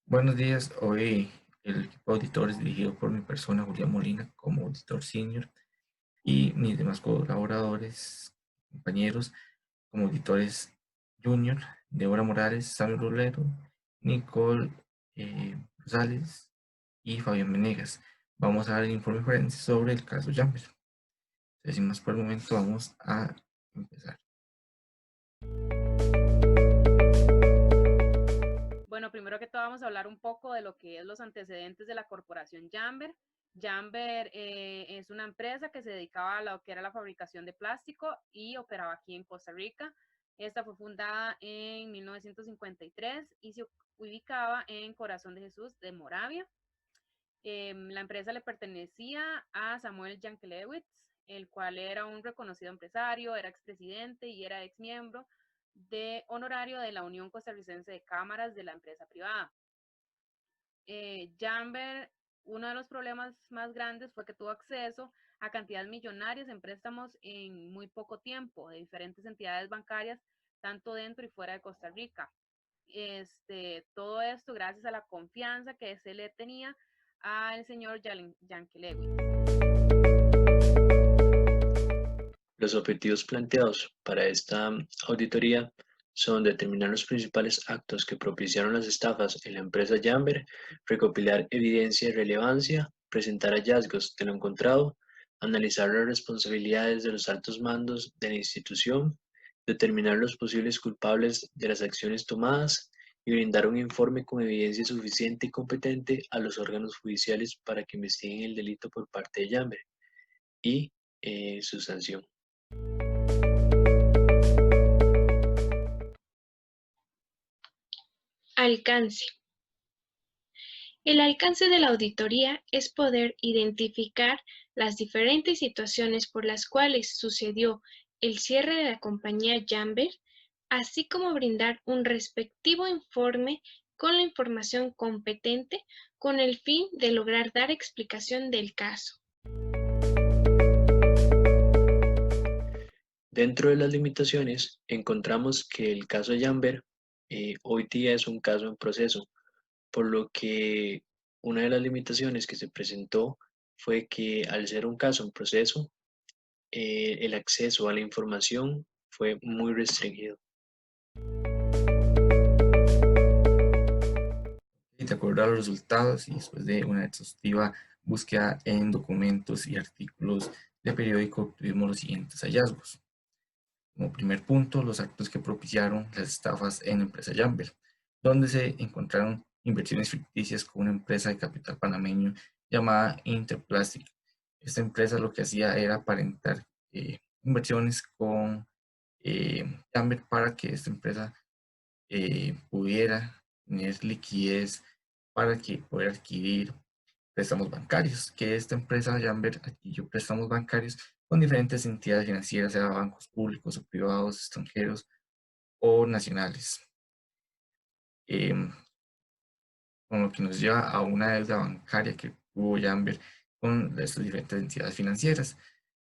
Buenos días. Hoy el equipo de auditores dirigido por mi persona, Julián Molina, como auditor senior, y mis demás colaboradores, compañeros, como auditores junior, Débora Morales, Samuel Rolero, Nicole Rosales y Fabián Menegas. Vamos a dar el informe forense sobre el caso Jamber. Sin más por el momento, vamos a empezar. Bueno, primero que todo vamos a hablar un poco de lo que es los antecedentes de la corporación Jamber. Jamber es una empresa que se dedicaba a lo que era la fabricación de plástico y operaba aquí en Costa Rica. Esta fue fundada en 1953 y se ubicaba en Corazón de Jesús de Moravia. La empresa le pertenecía a Samuel Yankelewicz, el cual era un reconocido empresario, era expresidente y era ex miembro de honorario de la Unión Costarricense de Cámaras de la empresa privada. Jamber, uno de los problemas más grandes fue que tuvo acceso a cantidades millonarias en préstamos en muy poco tiempo de diferentes entidades bancarias, tanto dentro y fuera de Costa Rica. Todo esto gracias a la confianza que se le tenía al señor Yankelewicz. Los objetivos planteados para esta auditoría son determinar los principales actos que propiciaron las estafas en la empresa Jamber, recopilar evidencia de relevancia, presentar hallazgos de lo encontrado, analizar las responsabilidades de los altos mandos de la institución, determinar los posibles culpables de las acciones tomadas y brindar un informe con evidencia suficiente y competente a los órganos judiciales para que investiguen el delito por parte de Jamber y su sanción. Alcance. El alcance de la auditoría es poder identificar las diferentes situaciones por las cuales sucedió el cierre de la compañía Jamber, así como brindar un respectivo informe con la información competente con el fin de lograr dar explicación del caso. Dentro de las limitaciones, encontramos que el caso Jamber hoy día es un caso en proceso, por lo que una de las limitaciones que se presentó fue que al ser un caso en proceso, el acceso a la información fue muy restringido. Y de acuerdo a los resultados y después de una exhaustiva búsqueda en documentos y artículos de periódico, obtuvimos los siguientes hallazgos. Como primer punto, los actos que propiciaron las estafas en la empresa Jamber, donde se encontraron inversiones ficticias con una empresa de capital panameño llamada Interplastic. Esta empresa lo que hacía era aparentar inversiones con Jamber para que esta empresa pudiera tener liquidez para que poder adquirir préstamos bancarios, que esta empresa Jamber adquirió préstamos bancarios con diferentes entidades financieras, sea bancos públicos o privados, extranjeros o nacionales, con lo que nos lleva a una deuda bancaria que tuvo Jamber con estas diferentes entidades financieras,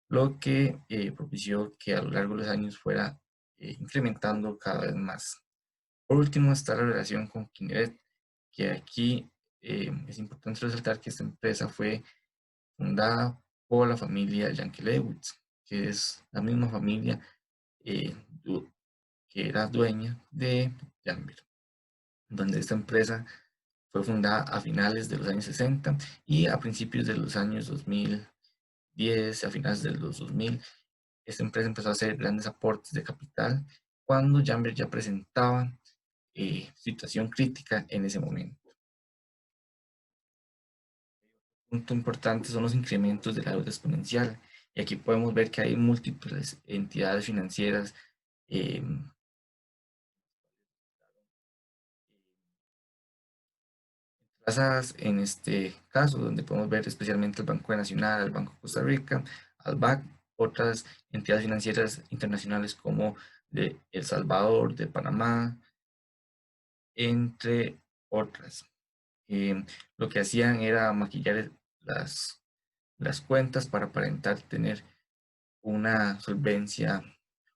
lo que propició que a lo largo de los años fuera incrementando cada vez más. Por último está la relación con Kineret, que aquí es importante resaltar que esta empresa fue fundada por la familia Yankelewicz, que es la misma familia eh, que era dueña de Jamber, donde esta empresa fue fundada a finales de los años 60 y a principios de los años 2010, a finales de los 2000, esta empresa empezó a hacer grandes aportes de capital cuando Jamber ya presentaba situación crítica en ese momento. Un punto importante son los incrementos de la deuda exponencial. Y aquí podemos ver que hay múltiples entidades financieras eh, basadas en este caso, donde podemos ver especialmente el Banco Nacional, el Banco de Costa Rica, al BAC, otras entidades financieras internacionales como de El Salvador, de Panamá, entre otras. Lo que hacían era maquillar las cuentas para aparentar tener una solvencia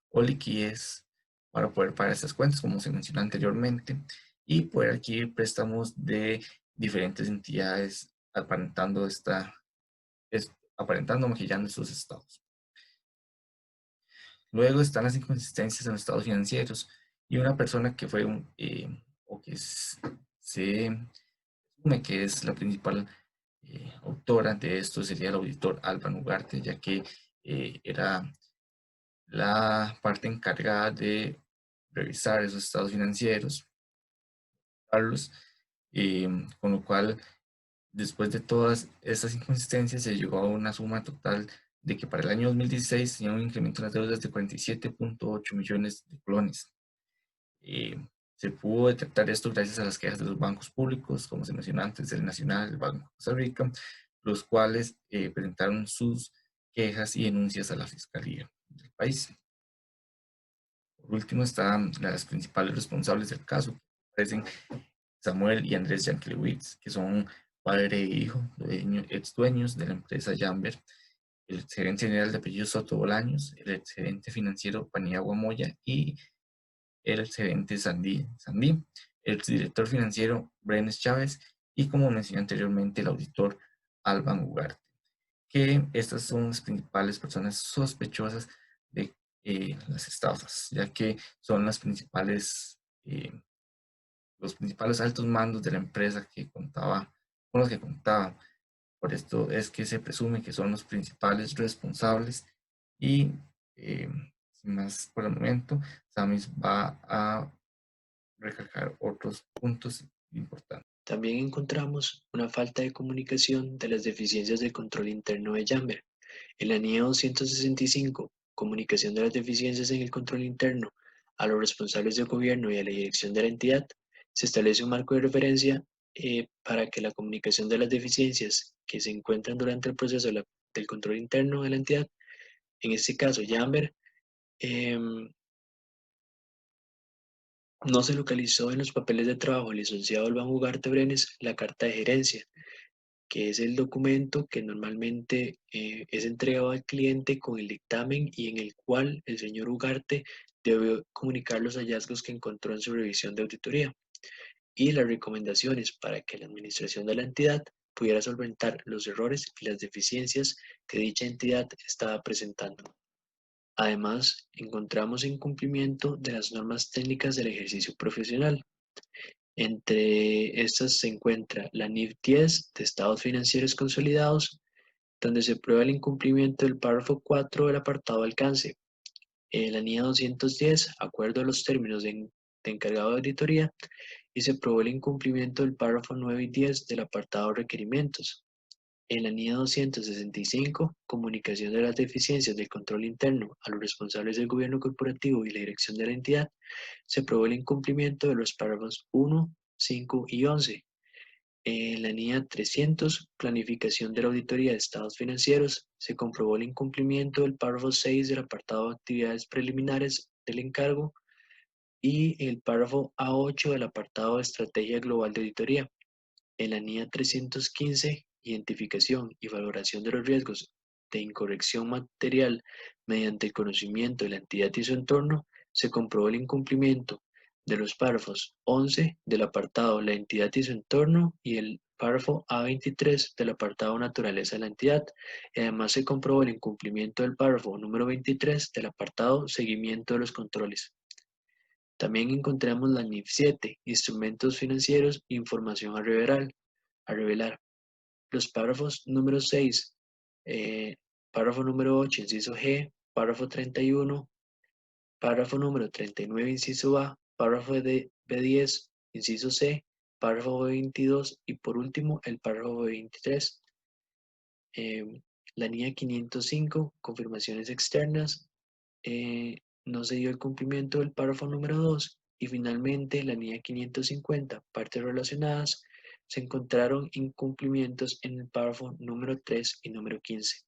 o liquidez para poder pagar estas cuentas, como se mencionó anteriormente. y poder adquirir préstamos de diferentes entidades aparentando maquillando estos estados. Luego están las inconsistencias en los estados financieros, y una persona que fue o que se asume que es la principal autora de esto sería el auditor Alban Ugarte, ya que era la parte encargada de revisar esos estados financieros, Carlos, con lo cual, después de todas estas inconsistencias, se llegó a una suma total de que para el año 2016 tenía un incremento en las deudas de 47.8 millones de colones. Se pudo detectar esto gracias a las quejas de los bancos públicos, como se mencionó antes, el Nacional, el Banco de Costa Rica, los cuales presentaron sus quejas y denuncias a la Fiscalía del país. Por último, están las principales responsables del caso, que aparecen Samuel y Andrés Yankelewicz, que son padre e hijo, ex dueños de la empresa Jamber, el gerente general de apellido Soto Bolaños, el gerente financiero Paniagua Moya y el gerente Sandí, el director financiero Brenes Chávez y, como mencioné anteriormente, el auditor Alban Ugarte, que estas son las principales personas sospechosas de las estafas, ya que son los principales altos mandos de la empresa con los que contaba. Por esto es que se presume que son los principales responsables y, sin más por el momento, Samis va a recalcar otros puntos importantes. También encontramos una falta de comunicación de las deficiencias del control interno de Jamber. En la NIE 265, comunicación de las deficiencias en el control interno a los responsables de gobierno y a la dirección de la entidad, se establece un marco de referencia para que la comunicación de las deficiencias que se encuentran durante el proceso del control interno de la entidad, en este caso Jamber, no se localizó en los papeles de trabajo del licenciado Alban Ugarte Brenes la carta de gerencia, que es el documento que normalmente es entregado al cliente con el dictamen y en el cual el señor Ugarte debe comunicar los hallazgos que encontró en su revisión de auditoría y las recomendaciones para que la administración de la entidad pudiera solventar los errores y las deficiencias que dicha entidad estaba presentando. Además, encontramos incumplimiento de las normas técnicas del ejercicio profesional. Entre estas se encuentra la NIF 10 de estados financieros consolidados, donde se prueba el incumplimiento del párrafo 4 del apartado de alcance. La NIA 210, acuerdo a los términos de encargado de auditoría, y se probó el incumplimiento del párrafo 9 y 10 del apartado de requerimientos. En la NIA 265, comunicación de las deficiencias del control interno a los responsables del gobierno corporativo y la dirección de la entidad, se probó el incumplimiento de los párrafos 1, 5 y 11. En la NIA 300, planificación de la auditoría de estados financieros, se comprobó el incumplimiento del párrafo 6 del apartado de actividades preliminares del encargo y el párrafo A8 del apartado de estrategia global de auditoría. En la NIA 315, identificación y valoración de los riesgos de incorrección material mediante el conocimiento de la entidad y su entorno, se comprobó el incumplimiento de los párrafos 11 del apartado la entidad y su entorno y el párrafo A23 del apartado naturaleza de la entidad. Y además se comprobó el incumplimiento del párrafo número 23 del apartado seguimiento de los controles. También encontramos la NIF 7, instrumentos financieros, información a revelar. Los párrafos número 6, párrafo número 8, inciso G, párrafo 31, párrafo número 39, inciso A, párrafo de B10, inciso C, párrafo B22 y por último el párrafo B23. La NIA 505, confirmaciones externas, no se dio el cumplimiento del párrafo número 2 y finalmente la NIA 550, partes relacionadas, se encontraron incumplimientos en el párrafo número 3 y número 15.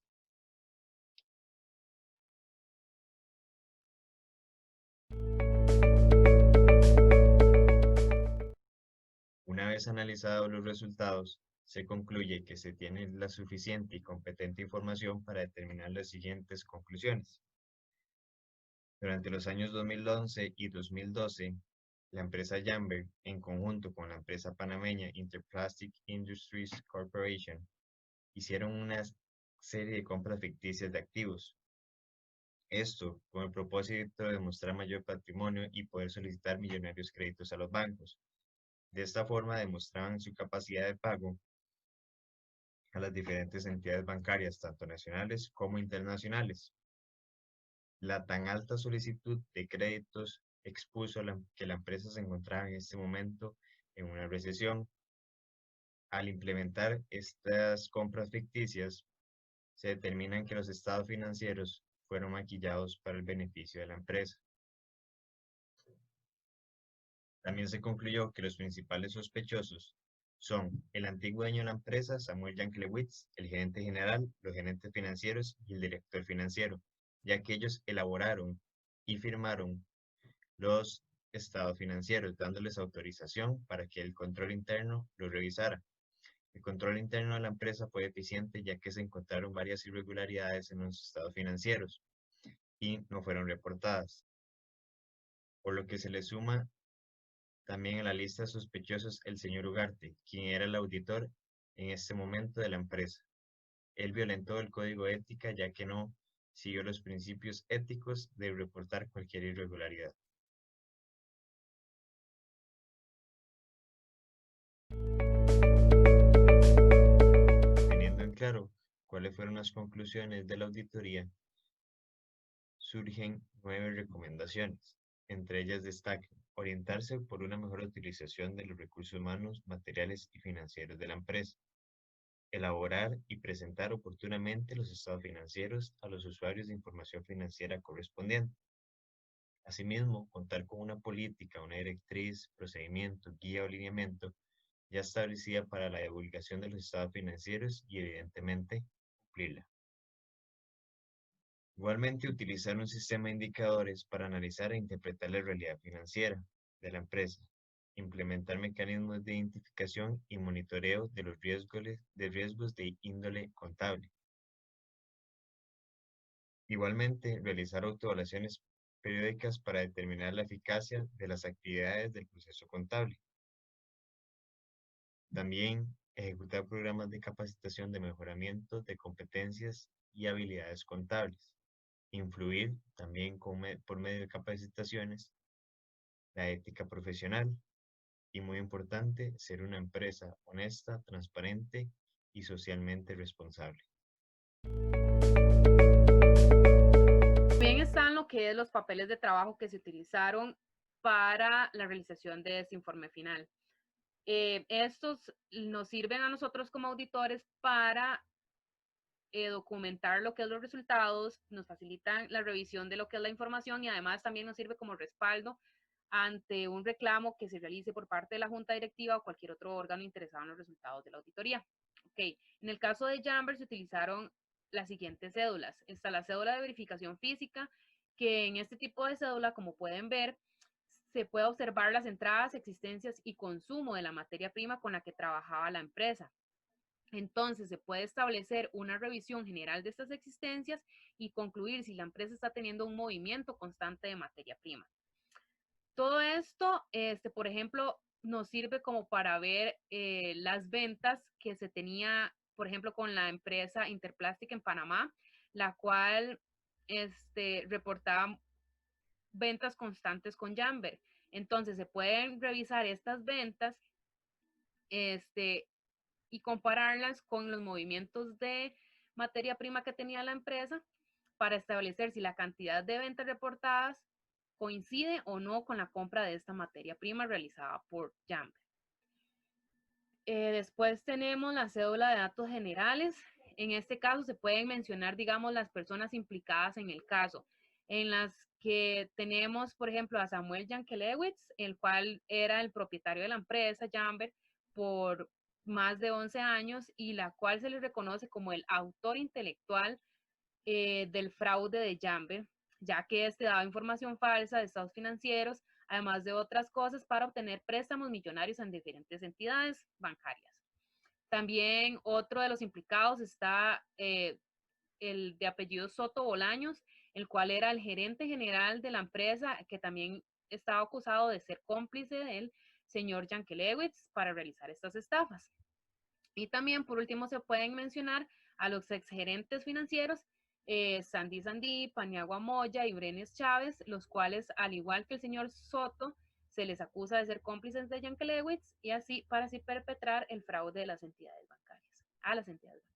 Una vez analizados los resultados, se concluye que se tiene la suficiente y competente información para determinar las siguientes conclusiones. Durante los años 2011 y 2012, la empresa Jamber, en conjunto con la empresa panameña Interplastic Industries Corporation, hicieron una serie de compras ficticias de activos. Esto con el propósito de demostrar mayor patrimonio y poder solicitar millonarios créditos a los bancos. De esta forma demostraban su capacidad de pago a las diferentes entidades bancarias, tanto nacionales como internacionales. La tan alta solicitud de créditos expuso que la empresa se encontraba en este momento en una recesión. Al implementar estas compras ficticias, se determinan que los estados financieros fueron maquillados para el beneficio de la empresa. También se concluyó que los principales sospechosos son el antiguo dueño de la empresa, Samuel Yankelewicz, el gerente general, los gerentes financieros y el director financiero, ya que ellos elaboraron y firmaron los estados financieros, dándoles autorización para que el control interno lo revisara. El control interno de la empresa fue deficiente, ya que se encontraron varias irregularidades en los estados financieros y no fueron reportadas, por lo que se le suma también a la lista de sospechosos el señor Ugarte, quien era el auditor en este momento de la empresa. Él violentó el código de ética, ya que no siguió los principios éticos de reportar cualquier irregularidad. Teniendo en claro cuáles fueron las conclusiones de la auditoría, surgen 9 recomendaciones. Entre ellas destacan orientarse por una mejor utilización de los recursos humanos, materiales y financieros de la empresa, elaborar y presentar oportunamente los estados financieros a los usuarios de información financiera correspondiente. Asimismo, contar con una política, una directriz, procedimiento, guía o lineamiento ya establecida para la divulgación de los estados financieros y, evidentemente, cumplirla. Igualmente, utilizar un sistema de indicadores para analizar e interpretar la realidad financiera de la empresa. Implementar mecanismos de identificación y monitoreo de los riesgos de índole contable. Igualmente, realizar autoevaluaciones periódicas para determinar la eficacia de las actividades del proceso contable. También ejecutar programas de capacitación de mejoramiento de competencias y habilidades contables. Influir también por medio de capacitaciones la ética profesional y, muy importante, ser una empresa honesta, transparente y socialmente responsable. También están lo que es los papeles de trabajo que se utilizaron para la realización de ese informe final. Estos nos sirven a nosotros como auditores para documentar lo que es los resultados, nos facilitan la revisión de lo que es la información y además también nos sirve como respaldo ante un reclamo que se realice por parte de la junta directiva o cualquier otro órgano interesado en los resultados de la auditoría. Okay. En el caso de Jamber se utilizaron las siguientes cédulas. Está la cédula de verificación física, que en este tipo de cédula, como pueden ver, se puede observar las entradas, existencias y consumo de la materia prima con la que trabajaba la empresa. Entonces, se puede establecer una revisión general de estas existencias y concluir si la empresa está teniendo un movimiento constante de materia prima. Todo esto, por ejemplo, nos sirve como para ver las ventas que se tenía, por ejemplo, con la empresa Interplastic en Panamá, la cual reportaba ventas constantes con Jamber. Entonces, se pueden revisar estas ventas y compararlas con los movimientos de materia prima que tenía la empresa para establecer si la cantidad de ventas reportadas coincide o no con la compra de esta materia prima realizada por Jamber. Después tenemos la cédula de datos generales. En este caso se pueden mencionar, digamos, las personas implicadas en el caso, en las que tenemos, por ejemplo, a Samuel Yankelewicz, el cual era el propietario de la empresa Jamber por más de 11 años y la cual se le reconoce como el autor intelectual del fraude de Jamber, ya que daba información falsa de estados financieros, además de otras cosas, para obtener préstamos millonarios en diferentes entidades bancarias. También otro de los implicados está el de apellido Soto Bolaños, el cual era el gerente general de la empresa, que también estaba acusado de ser cómplice del señor Yankelewicz para realizar estas estafas. Y también, por último, se pueden mencionar a los exgerentes financieros Sandy Sandí, Paniagua Moya y Brenes Chávez, los cuales, al igual que el señor Soto, se les acusa de ser cómplices de Yankelewicz y así para así perpetrar el fraude de las entidades bancarias, a las entidades bancarias.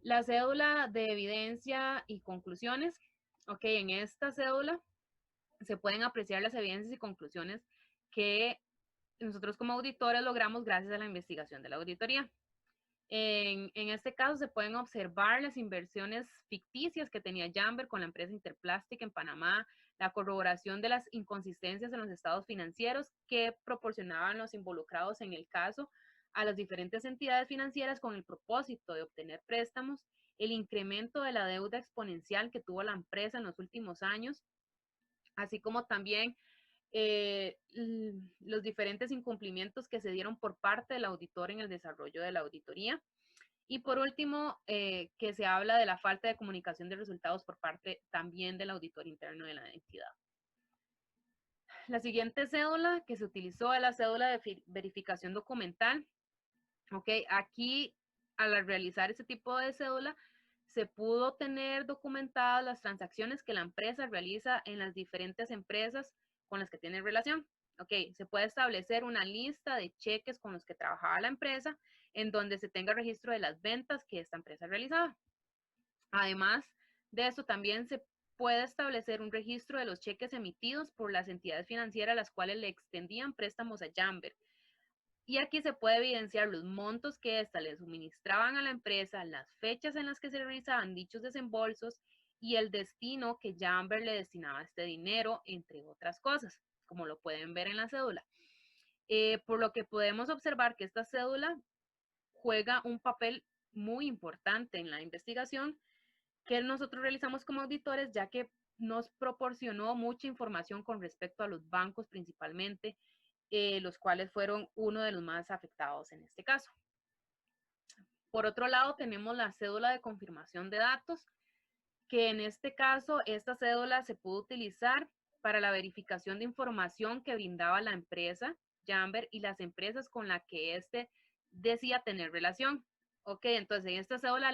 La cédula de evidencia y conclusiones. Ok, en esta cédula se pueden apreciar las evidencias y conclusiones que nosotros como auditores logramos gracias a la investigación de la auditoría. En este caso se pueden observar las inversiones ficticias que tenía Jamber con la empresa Interplastic en Panamá, la corroboración de las inconsistencias en los estados financieros que proporcionaban los involucrados en el caso a las diferentes entidades financieras con el propósito de obtener préstamos, el incremento de la deuda exponencial que tuvo la empresa en los últimos años, así como también los diferentes incumplimientos que se dieron por parte del auditor en el desarrollo de la auditoría. Y por último, que se habla de la falta de comunicación de resultados por parte también del auditor interno de la entidad. La siguiente cédula que se utilizó es la cédula de verificación documental. Ok, aquí al realizar este tipo de cédula, se pudo tener documentadas las transacciones que la empresa realiza en las diferentes empresas con las que tiene relación. Ok, se puede establecer una lista de cheques con los que trabajaba la empresa en donde se tenga registro de las ventas que esta empresa realizaba. Además de eso, también se puede establecer un registro de los cheques emitidos por las entidades financieras las cuales le extendían préstamos a Jamber. Y aquí se puede evidenciar los montos que ésta le suministraban a la empresa, las fechas en las que se realizaban dichos desembolsos y el destino que Jamber le destinaba a este dinero, entre otras cosas, como lo pueden ver en la cédula. Por lo que podemos observar que esta cédula juega un papel muy importante en la investigación que nosotros realizamos como auditores, ya que nos proporcionó mucha información con respecto a los bancos principalmente, los cuales fueron uno de los más afectados en este caso. Por otro lado, tenemos la cédula de confirmación de datos, que en este caso, esta cédula se pudo utilizar para la verificación de información que brindaba la empresa Jamber y las empresas con las que éste decía tener relación. Ok, entonces en esta cédula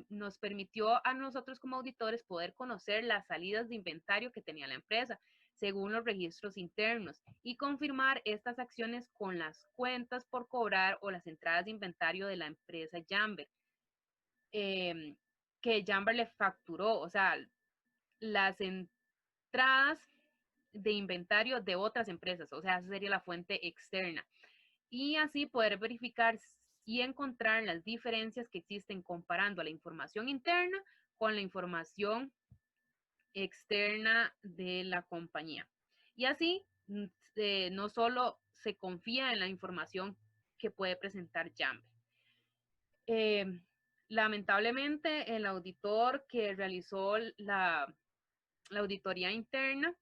nos permitió a nosotros como auditores poder conocer las salidas de inventario que tenía la empresa según los registros internos y confirmar estas acciones con las cuentas por cobrar o las entradas de inventario de la empresa Jamber, que Jamber le facturó, o sea, las entradas de inventario de otras empresas, o sea, esa sería la fuente externa. Y así poder verificar y encontrar las diferencias que existen comparando la información interna con la información externa de la compañía. Y así no solo se confía en la información que puede presentar Jamber. Lamentablemente, el auditor que realizó la auditoría interna,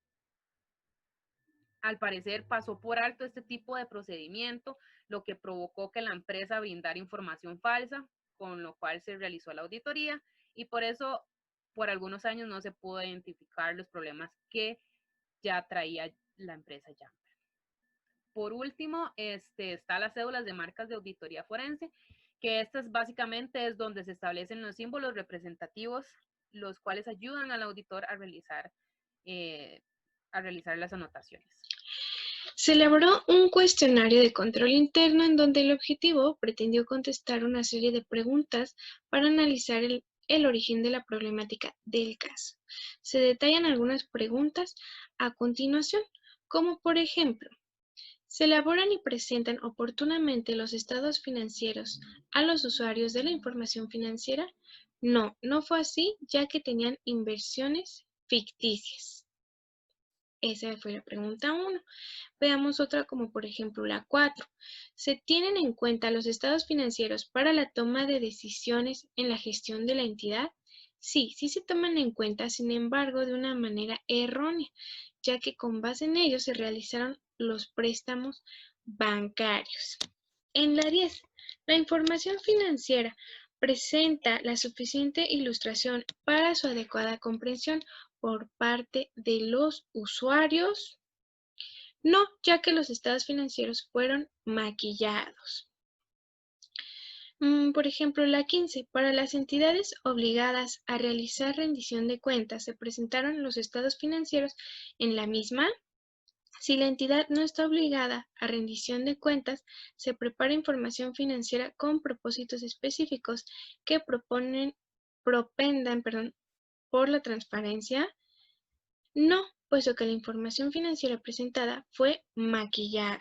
al parecer pasó por alto este tipo de procedimiento, lo que provocó que la empresa brindara información falsa, con lo cual se realizó la auditoría y por eso por algunos años no se pudo identificar los problemas que ya traía la empresa Jamber. Por último, está las cédulas de marcas de auditoría forense, que estas básicamente es donde se establecen los símbolos representativos, los cuales ayudan al auditor a realizar las anotaciones. Se elaboró un cuestionario de control interno en donde el objetivo pretendió contestar una serie de preguntas para analizar el origen de la problemática del caso. Se detallan algunas preguntas a continuación, como por ejemplo, ¿se elaboran y presentan oportunamente los estados financieros a los usuarios de la información financiera? No, no fue así, ya que tenían inversiones ficticias. Esa fue la pregunta 1. Veamos otra como por ejemplo la 4. ¿Se tienen en cuenta los estados financieros para la toma de decisiones en la gestión de la entidad? Sí, sí se toman en cuenta, sin embargo, de una manera errónea, ya que con base en ellos se realizaron los préstamos bancarios. En la 10, la información financiera presenta la suficiente ilustración para su adecuada comprensión por parte de los usuarios. No, ya que los estados financieros fueron maquillados. Por ejemplo, la 15. Para las entidades obligadas a realizar rendición de cuentas, se presentaron los estados financieros en la misma. Si la entidad no está obligada a rendición de cuentas, se prepara información financiera con propósitos específicos que propendan por la transparencia. No, puesto que la información financiera presentada fue maquillada.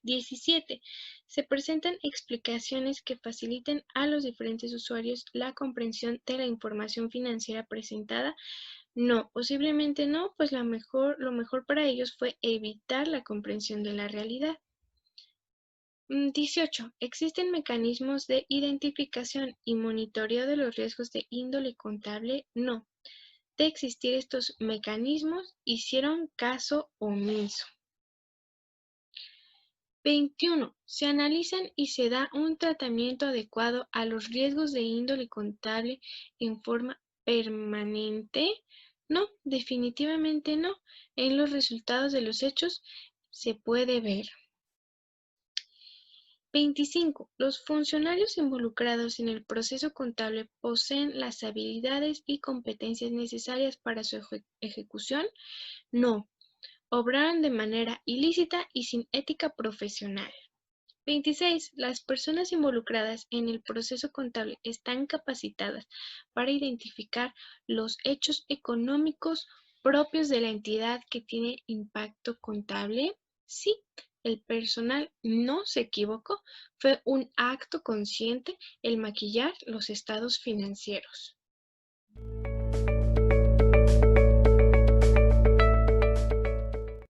17. Se presentan explicaciones que faciliten a los diferentes usuarios la comprensión de la información financiera presentada. No, posiblemente no, pues lo mejor para ellos fue evitar la comprensión de la realidad. 18. Existen mecanismos de identificación y monitoreo de los riesgos de índole contable. No. De existir estos mecanismos, hicieron caso omiso. 21. Se analizan y se da un tratamiento adecuado a los riesgos de índole contable en forma permanente. No, definitivamente no. En los resultados de los hechos se puede ver. 25. Los funcionarios involucrados en el proceso contable poseen las habilidades y competencias necesarias para su ejecución. No. Obraron de manera ilícita y sin ética profesional. 26. Las personas involucradas en el proceso contable están capacitadas para identificar los hechos económicos propios de la entidad que tiene impacto contable. Sí, el personal no se equivocó. Fue un acto consciente el maquillar los estados financieros.